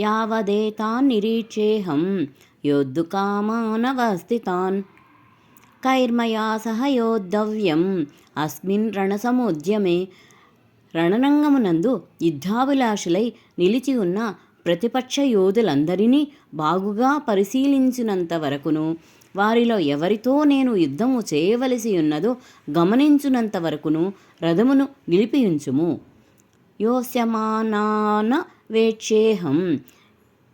యావదేతాన్ నిరీక్షేహం యోద్ధుకామానవస్థితాన్ కైర్మయా సహ యోద్ధవ్యం అస్మిన్ రణసముద్యమే. రణరంగమునందు యుద్ధాభిలాషులై నిలిచి ఉన్న ప్రతిపక్ష యోధులందరినీ బాగుగా పరిశీలించినంత వరకును, వారిలో ఎవరితో నేను యుద్ధము చేయవలసి ఉన్నదో గమనించునంత వరకును రథమును నిలిపియుంచుము. యోస్యమానాన వేక్షేహం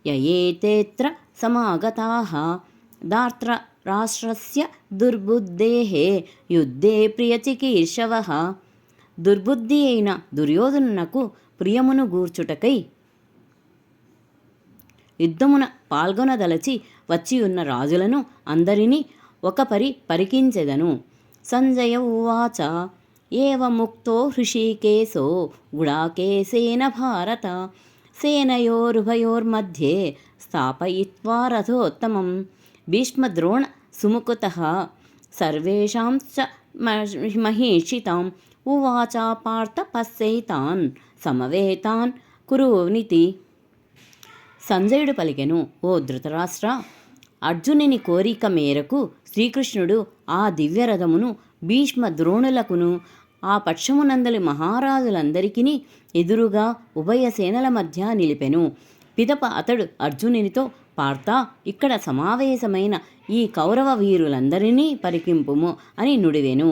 యయేతేత్ర సమాగతాః దార్త్ర రాష్ట్రస్య దుర్బుద్ధేః యుద్ధే ప్రియచికీర్షవః. దుర్బుద్ధి అయిన దుర్యోధనునకు ప్రియమును గూర్చుటకై యుద్ధమున పాల్గొనదలచి వచ్చియున్న రాజులను అందరినీ ఒక పరికించెదను. సంజయ ఉవాచ ఏవముక్తో హృషీకేశో గుడాకేశేన భారత సేనయోరుభయోర్मध्ये స్థాపయిత్వా రథోత్తమం. భీష్మద్రోణ సుముఖతః సర్వేషాం చ మహీషితాం ఉవాచ పార్థ పశ్యైతాన్ సమవేతాన్ కురునితి. సంజయుడు పలికెను, ఓ ధృతరాష్ట్ర, అర్జునుని కోరిక మేరకు శ్రీకృష్ణుడు ఆ దివ్యరథమును భీష్మ ద్రోణులకును ఆ పక్షమునందలి మహారాజులందరికీ ఎదురుగా ఉభయ సేనల మధ్య నిలిపెను. పిదప అతడు అర్జునునితో, పార్థ, ఇక్కడ సమావేశమైన ఈ కౌరవ వీరులందరినీ పరికింపుము అని నుడివెను.